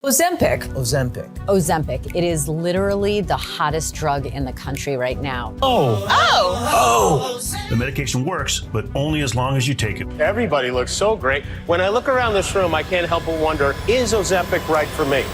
Ozempic. Ozempic. Ozempic. It is literally the hottest drug in the country right now. The medication works, but only as long as you take it. Everybody looks so great. When I look around this room, I can't help but wonder, is Ozempic right for me?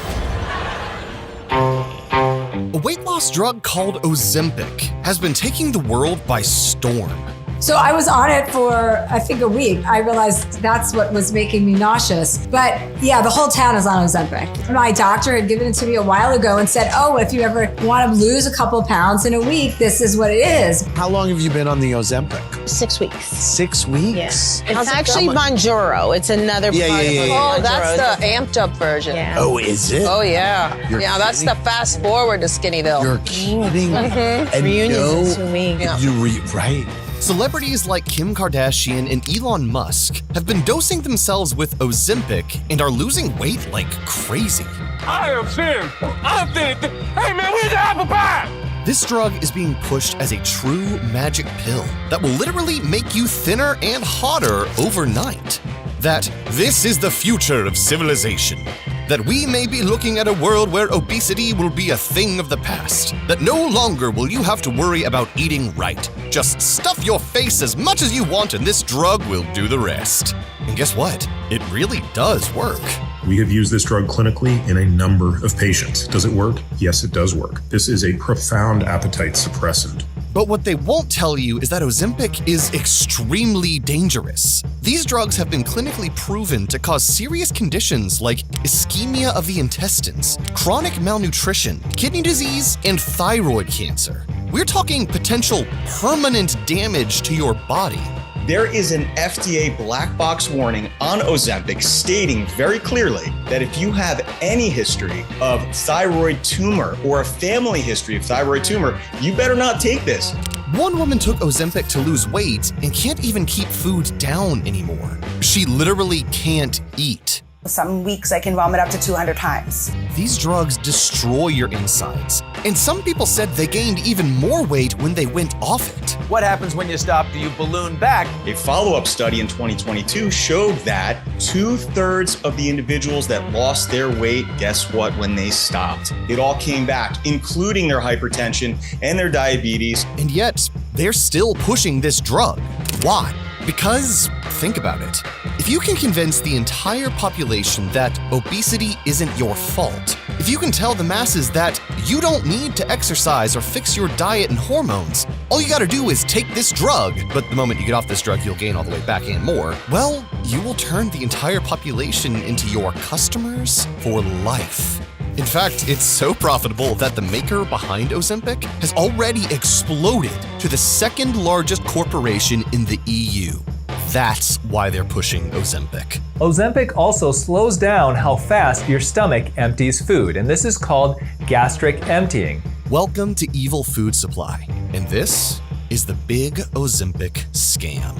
A weight loss drug called Ozempic has been taking the world by storm. So I was on it for, I think, a week. I realized that's what was making me nauseous. But yeah, the whole town is on Ozempic. My doctor had given it to me a while ago and said, oh, if you ever want to lose a couple pounds in a week, this is what it is. How long have you been on the Ozempic? 6 weeks. 6 weeks? Yes. It's actually Mounjaro. It's another part of it. Oh, that's the amped up version. Yeah. Oh, is it? Oh, yeah. You're That's the fast forward to Skinnyville. You're kidding. And Reunions in 2 weeks. Yeah. right. Celebrities like Kim Kardashian and Elon Musk have been dosing themselves with Ozempic and are losing weight like crazy. I am thin. I'm thin. Hey, man, where's the apple pie? This drug is being pushed as a true magic pill that will literally make you thinner and hotter overnight. That this is the future of civilization. That we may be looking at a world where obesity will be a thing of the past. That no longer will you have to worry about eating right. Just stuff your face as much as you want and this drug will do the rest. And guess what? It really does work. We have used this drug clinically in a number of patients. Does it work? Yes, it does work. This is a profound appetite suppressant. But what they won't tell you is that Ozempic is extremely dangerous. These drugs have been clinically proven to cause serious conditions like ischemia of the intestines, chronic malnutrition, kidney disease, and thyroid cancer. We're talking potential permanent damage to your body. There is an FDA black box warning on Ozempic stating very clearly that if you have any history of thyroid tumor or a family history of thyroid tumor, you better not take this. One woman took Ozempic to lose weight and can't even keep food down anymore. She literally can't eat. Some weeks I can vomit up to 200 times. These drugs destroy your insides, and some people said they gained even more weight when they went off it. What happens when you stop? Do you balloon back? A follow-up study in 2022 showed that 2/3 of the individuals that lost their weight, guess what, when they stopped? It all came back, including their hypertension and their diabetes. And yet, they're still pushing this drug. Why? Because, think about it. If you can convince the entire population that obesity isn't your fault, if you can tell the masses that you don't need to exercise or fix your diet and hormones, all you gotta do is take this drug, but the moment you get off this drug, you'll gain all the way back and more, well, you will turn the entire population into your customers for life. In fact, it's so profitable that the maker behind Ozempic has already exploded to the second largest corporation in the EU. That's why they're pushing Ozempic. Ozempic also slows down how fast your stomach empties food, and this is called gastric emptying. Welcome to Evil Food Supply, and this is the big Ozempic scam.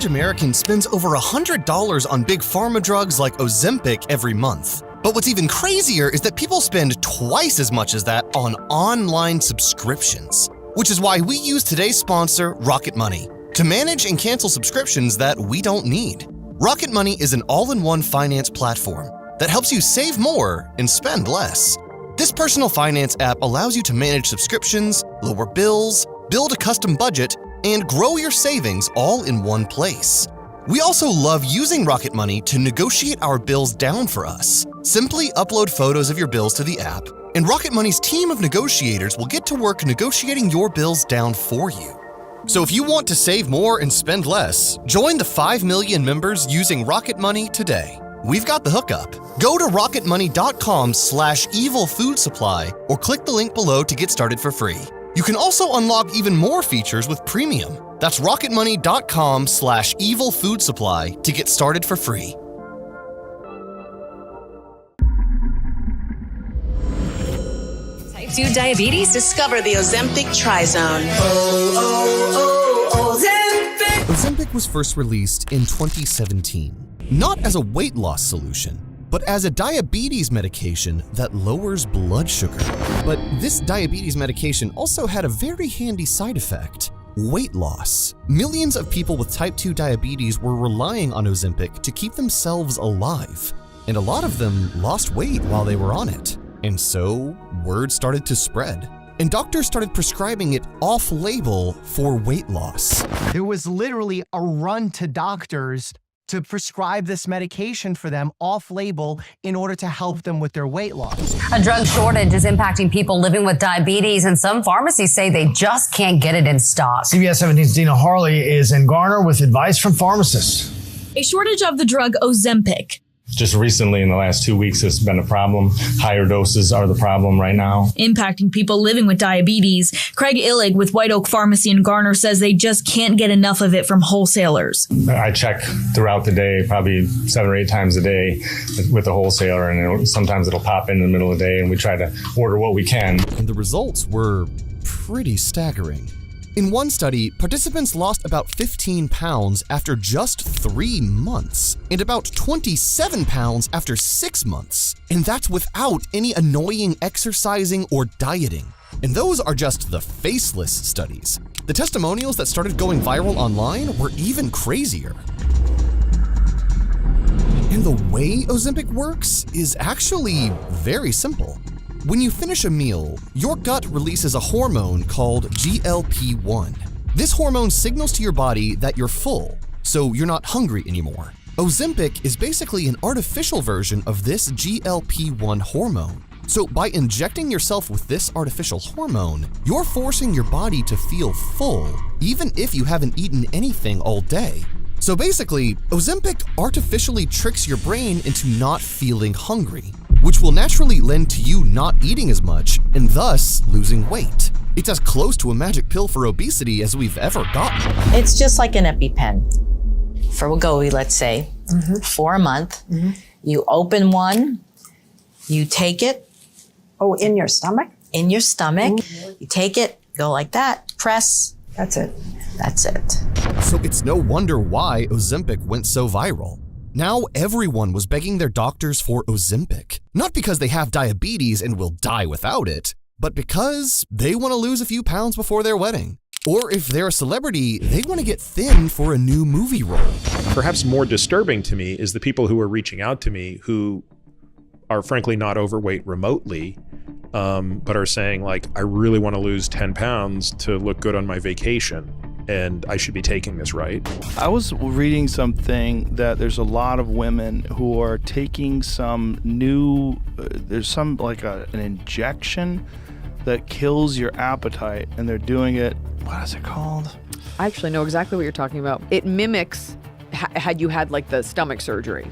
American spends over $100 on big pharma drugs like Ozempic every month. But what's even crazier is that people spend twice as much as that on online subscriptions, which is why we use today's sponsor, Rocket Money, to manage and cancel subscriptions that we don't need. Rocket Money is an all-in-one finance platform that helps you save more and spend less. This personal finance app allows you to manage subscriptions, lower bills, build a custom budget, and grow your savings all in one place. We also love using Rocket Money to negotiate our bills down for us. Simply upload photos of your bills to the app, and Rocket Money's team of negotiators will get to work negotiating your bills down for you. So if you want to save more and spend less, join the 5 million members using Rocket Money today. We've got the hookup. Go to rocketmoney.com/evilfoodsupply or click the link below to get started for free. You can also unlock even more features with premium. That's rocketmoney.com/evilfoodsupply to get started for free. Type 2 diabetes? Discover the Ozempic Trizone. Ozempic was first released in 2017, not as a weight loss solution, but but as a diabetes medication that lowers blood sugar. But this diabetes medication also had a very handy side effect: weight loss. Millions of people with type 2 diabetes were relying on Ozempic to keep themselves alive, and a lot of them lost weight while they were on it. And so, word started to spread, and doctors started prescribing it off-label for weight loss. There was literally a run to doctors to prescribe this medication for them off-label in order to help them with their weight loss. A drug shortage is impacting people living with diabetes, and some pharmacies say they just can't get it in stock. CBS 17's Dina Harley is in Garner with advice from pharmacists. A shortage of the drug Ozempic. Just recently, in the last 2 weeks, it's been a problem. Higher doses are the problem right now. Impacting people living with diabetes. Craig Illig with White Oak Pharmacy in Garner says they just can't get enough of it from wholesalers. I check throughout the day, probably 7 or 8 times a day with the wholesaler, and sometimes it'll pop in the middle of the day, and we try to order what we can. And the results were pretty staggering. In one study, participants lost about 15 pounds after just 3 months, and about 27 pounds after 6 months. And that's without any annoying exercising or dieting. And those are just the faceless studies. The testimonials that started going viral online were even crazier. And the way Ozempic works is actually very simple. When you finish a meal, your gut releases a hormone called GLP-1. This hormone signals to your body that you're full, so you're not hungry anymore. Ozempic is basically an artificial version of this GLP-1 hormone. So by injecting yourself with this artificial hormone, you're forcing your body to feel full, even if you haven't eaten anything all day. So basically, Ozempic artificially tricks your brain into not feeling hungry, which will naturally lend to you not eating as much and thus losing weight. It's as close to a magic pill for obesity as we've ever gotten. It's just like an EpiPen. For Wegovy, let's say, for a month. You open one, you take it. Oh, in your stomach? In your stomach. You take it, go like that, press. That's it. That's it. So it's no wonder why Ozempic went so viral. Now everyone was begging their doctors for Ozempic, not because they have diabetes and will die without it, but because they want to lose a few pounds before their wedding. Or if they're a celebrity, they want to get thin for a new movie role. Perhaps more disturbing to me is the people who are reaching out to me who are frankly not overweight remotely, but are saying like, I really want to lose 10 pounds to look good on my vacation, and I should be taking this, right? I was reading something that there's a lot of women who are taking some new, there's some like an injection that kills your appetite, and they're doing it, what is it called? I actually know exactly what you're talking about. It mimics had you had like the stomach surgery,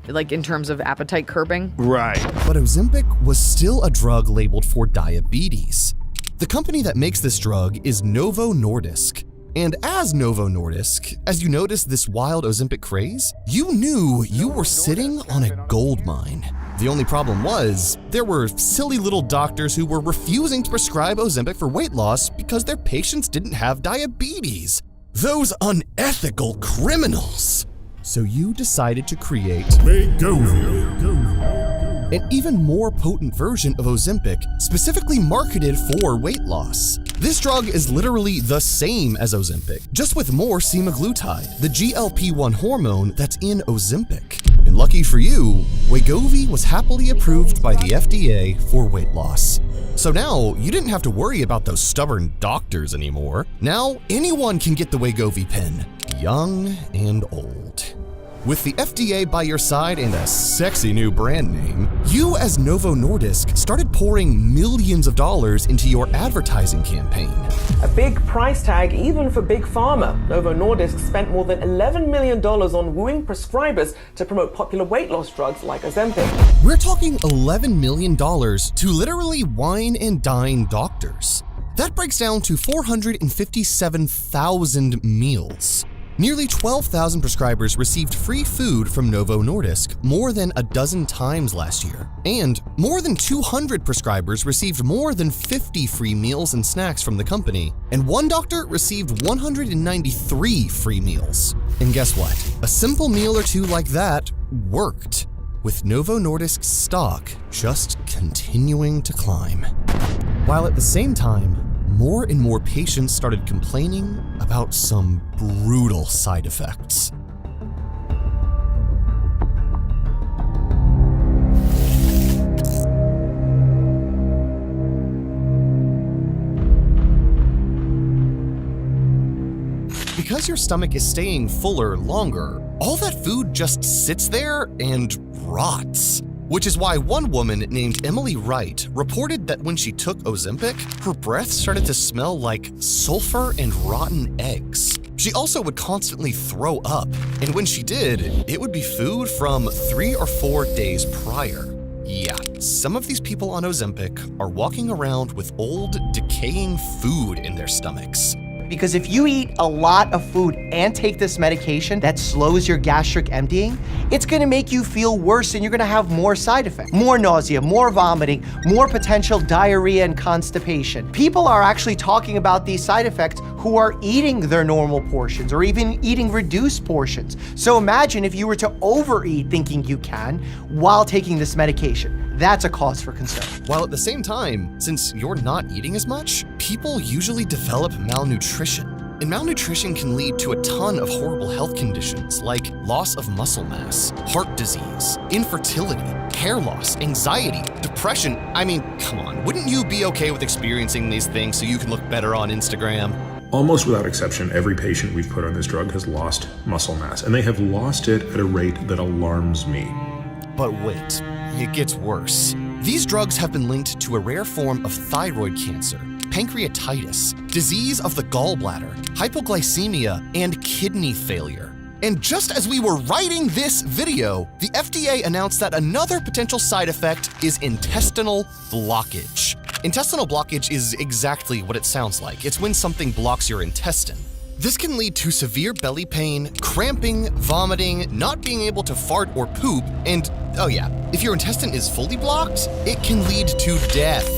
like in terms of appetite curbing. Right. But Ozempic was still a drug labeled for diabetes. The company that makes this drug is Novo Nordisk. And as Novo Nordisk, as you noticed this wild Ozempic craze, you knew you were sitting on a gold mine. The only problem was, there were silly little doctors who were refusing to prescribe Ozempic for weight loss because their patients didn't have diabetes. Those unethical criminals! So you decided to create Wegovy, an even more potent version of Ozempic specifically marketed for weight loss. This drug is literally the same as Ozempic, just with more semaglutide, the GLP-1 hormone that's in Ozempic. And lucky for you, Wegovy was happily approved by the FDA for weight loss. So now, you didn't have to worry about those stubborn doctors anymore. Now, anyone can get the Wegovy pen, young and old. With the FDA by your side and a sexy new brand name, you as Novo Nordisk started pouring millions of dollars into your advertising campaign. A big price tag even for Big Pharma. Novo Nordisk spent more than $11 million on wooing prescribers to promote popular weight loss drugs like Ozempic. We're talking $11 million to literally wine and dine doctors. That breaks down to 457,000 meals. Nearly 12,000 prescribers received free food from Novo Nordisk more than a dozen times last year. And more than 200 prescribers received more than 50 free meals and snacks from the company. And one doctor received 193 free meals. And guess what? A simple meal or two like that worked. with Novo Nordisk's stock just continuing to climb. While at the same time, more and more patients started complaining about some brutal side effects. Because your stomach is staying fuller longer, all that food just sits there and rots. Which is why one woman named Emily Wright reported that when she took Ozempic, her breath started to smell like sulfur and rotten eggs. She also would constantly throw up, and when she did, it would be food from 3 or 4 days prior. Yeah, some of these people on Ozempic are walking around with old, decaying food in their stomachs. Because if you eat a lot of food and take this medication that slows your gastric emptying, it's gonna make you feel worse and you're gonna have more side effects. More nausea, more vomiting, more potential diarrhea and constipation. People are actually talking about these side effects who are eating their normal portions or even eating reduced portions. So imagine if you were to overeat thinking you can while taking this medication. That's a cause for concern. While at the same time, since you're not eating as much, people usually develop malnutrition. And malnutrition can lead to a ton of horrible health conditions like loss of muscle mass, heart disease, infertility, hair loss, anxiety, depression. I mean, come on, wouldn't you be okay with experiencing these things so you can look better on Instagram? Almost without exception, every patient we've put on this drug has lost muscle mass, and they have lost it at a rate that alarms me. But wait, it gets worse. These drugs have been linked to a rare form of thyroid cancer, pancreatitis, disease of the gallbladder, hypoglycemia, and kidney failure. And just as we were writing this video, the FDA announced that another potential side effect is intestinal blockage. Intestinal blockage is exactly what it sounds like. It's when something blocks your intestine. This can lead to severe belly pain, cramping, vomiting, not being able to fart or poop, and, oh yeah, if your intestine is fully blocked, it can lead to death.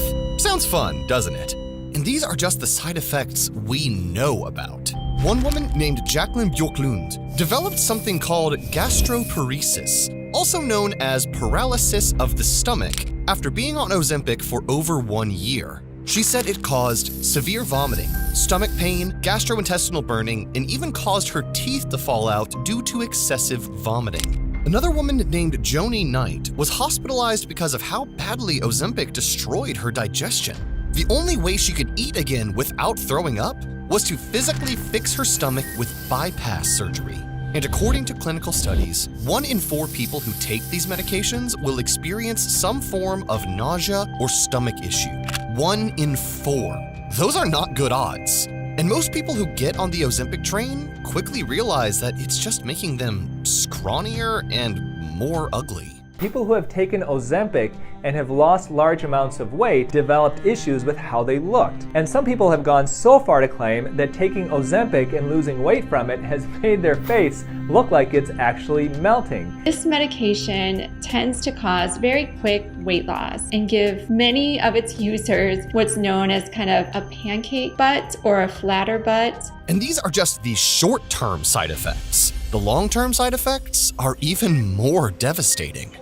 Sounds fun, doesn't it? And these are just the side effects we know about. One woman named Jacqueline Bjorklund developed something called gastroparesis, also known as paralysis of the stomach, after being on Ozempic for over 1 year. She said it caused severe vomiting, stomach pain, gastrointestinal burning, and even caused her teeth to fall out due to excessive vomiting. Another woman named Joni Knight was hospitalized because of how badly Ozempic destroyed her digestion. The only way she could eat again without throwing up was to physically fix her stomach with bypass surgery. And according to clinical studies, 1 in 4 people who take these medications will experience some form of nausea or stomach issue. 1 in 4. Those are not good odds. And most people who get on the Ozempic train quickly realize that it's just making them scrawnier and more ugly. People who have taken Ozempic and have lost large amounts of weight developed issues with how they looked. And some people have gone so far to claim that taking Ozempic and losing weight from it has made their face look like it's actually melting. This medication tends to cause very quick weight loss and give many of its users what's known as kind of a pancake butt or a flatter butt. And these are just the short-term side effects. The long-term side effects are even more devastating.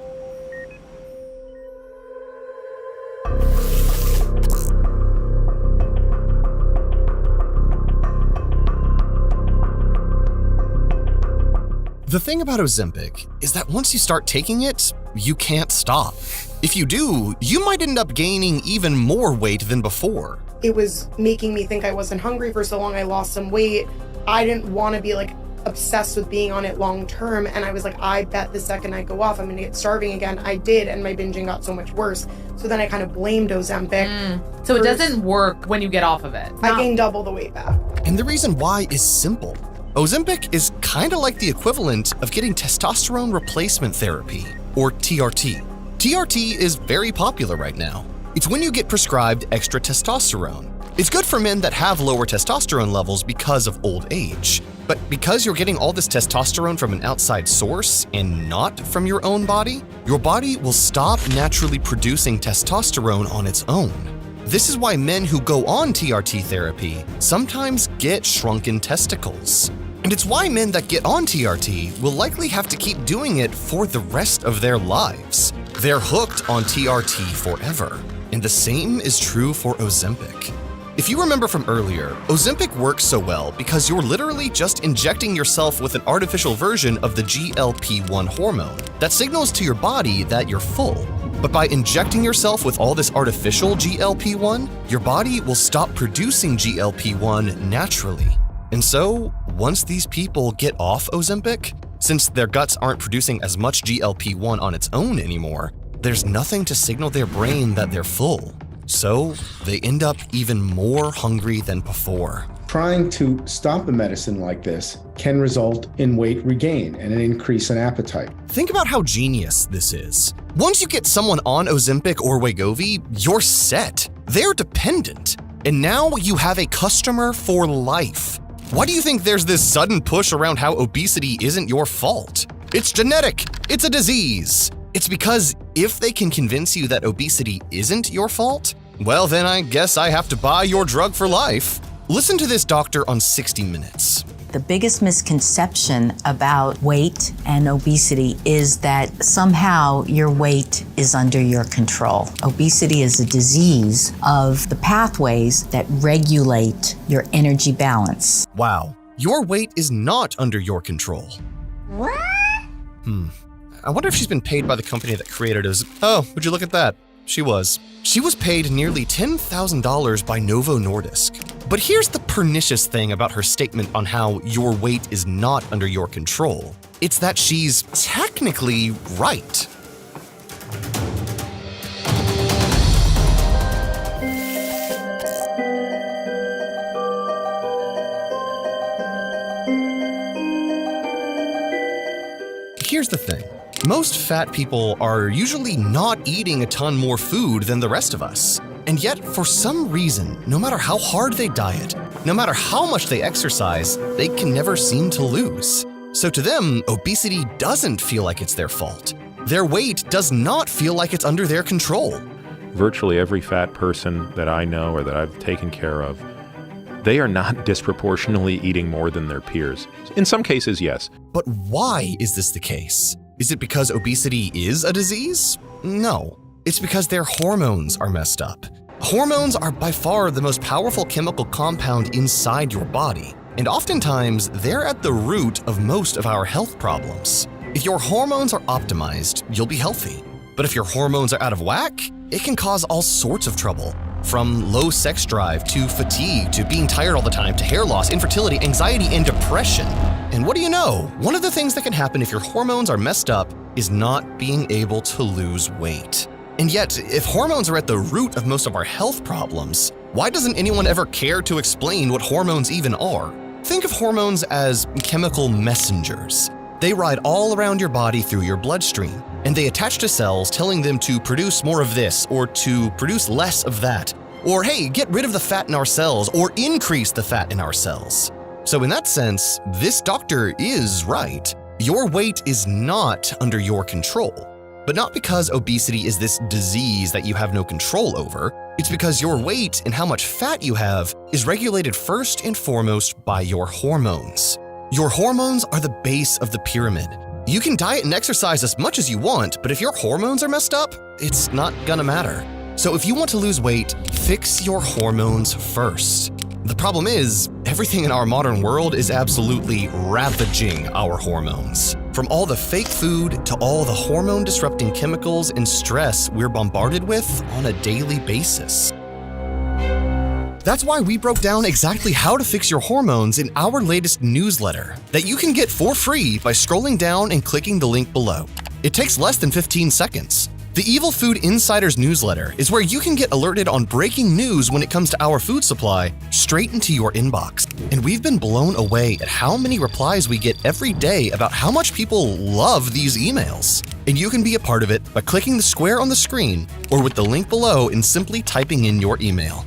The thing about Ozempic is that once you start taking it, you can't stop. If you do, you might end up gaining even more weight than before. It was making me think I wasn't hungry for so long. I lost some weight. I didn't want to be like obsessed with being on it long term. And I was like, I bet the second I go off, I'm going to get starving again. I did. And my binging got so much worse. So then I kind of blamed Ozempic. So it doesn't work when you get off of it. I gained double the weight back. And the reason why is simple. Ozempic is kind of like the equivalent of getting testosterone replacement therapy, or TRT. TRT is very popular right now. It's when you get prescribed extra testosterone. It's good for men that have lower testosterone levels because of old age. But because you're getting all this testosterone from an outside source and not from your own body, your body will stop naturally producing testosterone on its own. This is why men who go on TRT therapy sometimes get shrunken testicles. And it's why men that get on TRT will likely have to keep doing it for the rest of their lives. They're hooked on TRT forever. And the same is true for Ozempic. If you remember from earlier, Ozempic works so well because you're literally just injecting yourself with an artificial version of the GLP-1 hormone that signals to your body that you're full. But by injecting yourself with all this artificial GLP-1, your body will stop producing GLP-1 naturally. And so, once these people get off Ozempic, since their guts aren't producing as much GLP-1 on its own anymore, there's nothing to signal their brain that they're full. So, they end up even more hungry than before. Trying to stop a medicine like this can result in weight regain and an increase in appetite. Think about how genius this is. Once you get someone on Ozempic or Wegovy, you're set. They're dependent. And now you have a customer for life. Why do you think there's this sudden push around how obesity isn't your fault? It's genetic. It's a disease. It's because if they can convince you that obesity isn't your fault, well, then I guess I have to buy your drug for life. Listen to this doctor on 60 Minutes. The biggest misconception about weight and obesity is that somehow your weight is under your control. Obesity is a disease of the pathways that regulate your energy balance. Wow, your weight is not under your control. What? I wonder if she's been paid by the company that created it. Oh, would you look at that? She was. She was paid nearly $10,000 by Novo Nordisk. But here's the pernicious thing about her statement on how your weight is not under your control. It's that she's technically right. Here's the thing. Most fat people are usually not eating a ton more food than the rest of us. And yet, for some reason, no matter how hard they diet, no matter how much they exercise, they can never seem to lose. So to them, obesity doesn't feel like it's their fault. Their weight does not feel like it's under their control. Virtually every fat person that I know or that I've taken care of, they are not disproportionately eating more than their peers. In some cases, yes. But why is this the case? Is it because obesity is a disease? No. It's because their hormones are messed up. Hormones are by far the most powerful chemical compound inside your body, and oftentimes they're at the root of most of our health problems. If your hormones are optimized, you'll be healthy. But if your hormones are out of whack, it can cause all sorts of trouble. From low sex drive to fatigue to being tired all the time to hair loss, infertility, anxiety, and depression. And what do you know? One of the things that can happen if your hormones are messed up is not being able to lose weight. And yet, if hormones are at the root of most of our health problems, why doesn't anyone ever care to explain what hormones even are? Think of hormones as chemical messengers. They ride all around your body through your bloodstream, and they attach to cells telling them to produce more of this or to produce less of that. Or hey, get rid of the fat in our cells or increase the fat in our cells. So in that sense, this doctor is right. Your weight is not under your control. But not because obesity is this disease that you have no control over. It's because your weight and how much fat you have is regulated first and foremost by your hormones. Your hormones are the base of the pyramid. You can diet and exercise as much as you want, but if your hormones are messed up, it's not gonna matter. So if you want to lose weight, fix your hormones first. The problem is, everything in our modern world is absolutely ravaging our hormones. From all the fake food to all the hormone-disrupting chemicals and stress we're bombarded with on a daily basis. That's why we broke down exactly how to fix your hormones in our latest newsletter that you can get for free by scrolling down and clicking the link below. It takes less than 15 seconds. The Evil Food Insiders newsletter is where you can get alerted on breaking news when it comes to our food supply straight into your inbox. And we've been blown away at how many replies we get every day about how much people love these emails. And you can be a part of it by clicking the square on the screen or with the link below and simply typing in your email.